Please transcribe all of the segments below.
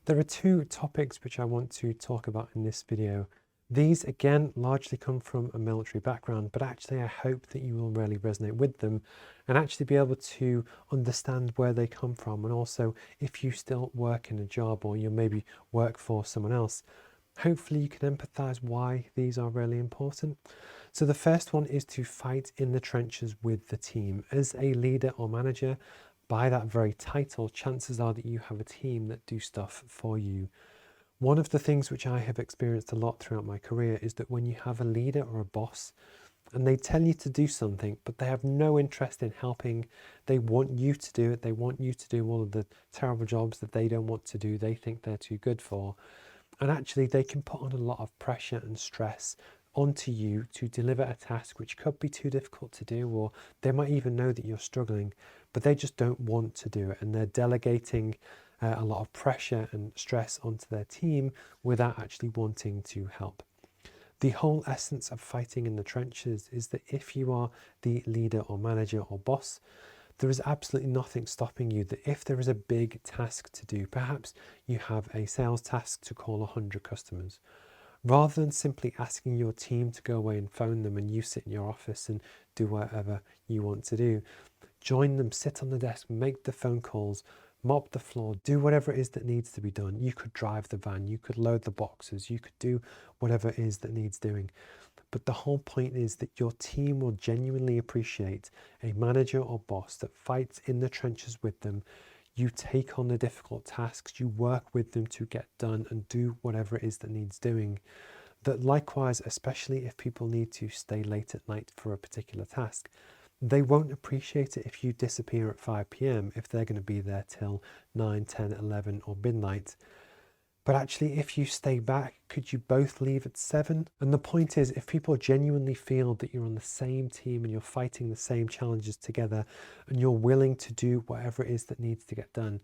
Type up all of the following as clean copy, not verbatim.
There are two topics which I want to talk about in this video. These again largely come from a military background, but actually I hope that you will really resonate with them and actually be able to understand where they come from, and also if you still work in a job or you maybe work for someone else, hopefully you can empathize why these are really important. So the first one is to fight in the trenches with the team. As a leader or manager, by that very title, chances are that you have a team that do stuff for you. One of the things which I have experienced a lot throughout my career is that when you have a leader or a boss and they tell you to do something, but they have no interest in helping, they want you to do it, they want you to do all of the terrible jobs that they don't want to do, they think they're too good for. And actually they can put on a lot of pressure and stress onto you to deliver a task which could be too difficult to do, or they might even know that you're struggling, but they just don't want to do it, and they're delegating a lot of pressure and stress onto their team without actually wanting to help. The whole essence of fighting in the trenches is that if you are the leader or manager or boss, there is absolutely nothing stopping you, that if there is a big task to do, perhaps you have a sales task to call 100 customers, rather than simply asking your team to go away and phone them and you sit in your office and do whatever you want to do, join them, sit on the desk, make the phone calls, mop the floor, do whatever it is that needs to be done. You could drive the van, you could load the boxes, you could do whatever it is that needs doing. But the whole point is that your team will genuinely appreciate a manager or boss that fights in the trenches with them. You take on the difficult tasks, you work with them to get done and do whatever it is that needs doing. That likewise, especially if people need to stay late at night for a particular task, they won't appreciate it if you disappear at 5 p.m. if they're going to be there till 9, 10, 11 or midnight. But actually, if you stay back, could you both leave at 7? And the point is, if people genuinely feel that you're on the same team and you're fighting the same challenges together and you're willing to do whatever it is that needs to get done,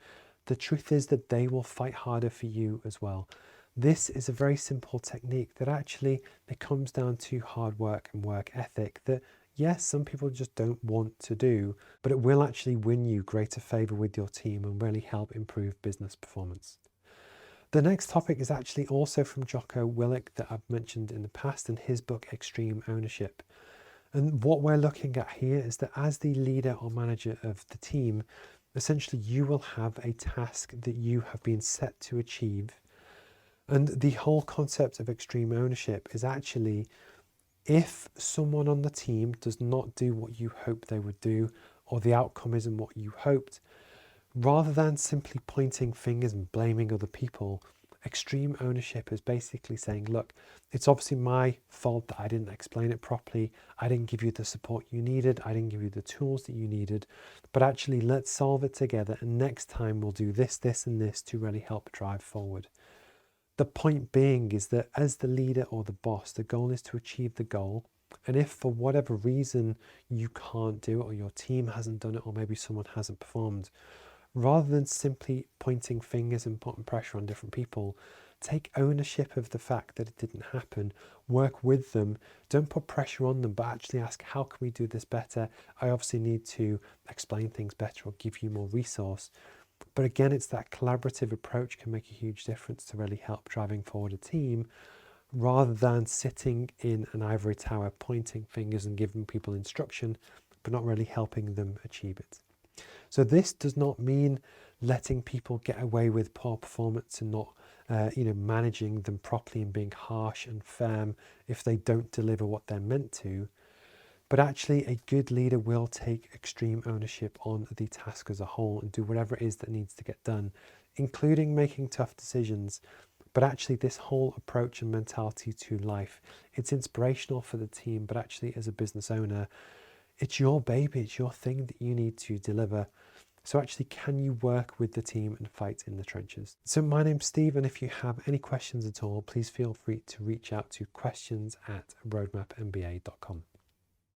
the truth is that they will fight harder for you as well. This is a very simple technique that actually it comes down to hard work and work ethic that, yes, some people just don't want to do, but it will actually win you greater favor with your team and really help improve business performance. The next topic is actually also from Jocko Willink that I've mentioned in the past in his book, Extreme Ownership. And what we're looking at here is that as the leader or manager of the team, essentially you will have a task that you have been set to achieve. And the whole concept of extreme ownership is actually, if someone on the team does not do what you hope they would do, or the outcome isn't what you hoped, rather than simply pointing fingers and blaming other people, extreme ownership is basically saying, look, it's obviously my fault that I didn't explain it properly. I didn't give you the support you needed. I didn't give you the tools that you needed, but actually let's solve it together. And next time we'll do this, this, and this to really help drive forward. The point being is that as the leader or the boss, the goal is to achieve the goal. And if for whatever reason you can't do it, or your team hasn't done it, or maybe someone hasn't performed, rather than simply pointing fingers and putting pressure on different people, take ownership of the fact that it didn't happen, work with them, don't put pressure on them, but actually ask, how can we do this better? I obviously need to explain things better or give you more resource. But again, it's that collaborative approach can make a huge difference to really help driving forward a team, rather than sitting in an ivory tower, pointing fingers and giving people instruction, but not really helping them achieve it. So this does not mean letting people get away with poor performance and not managing them properly and being harsh and firm if they don't deliver what they're meant to. But actually a good leader will take extreme ownership on the task as a whole and do whatever it is that needs to get done, including making tough decisions. But actually this whole approach and mentality to life, it's inspirational for the team, but actually as a business owner, it's your baby, it's your thing that you need to deliver. So actually, can you work with the team and fight in the trenches? So my name's Steve, and if you have any questions at all, please feel free to reach out to questions@roadmapmba.com.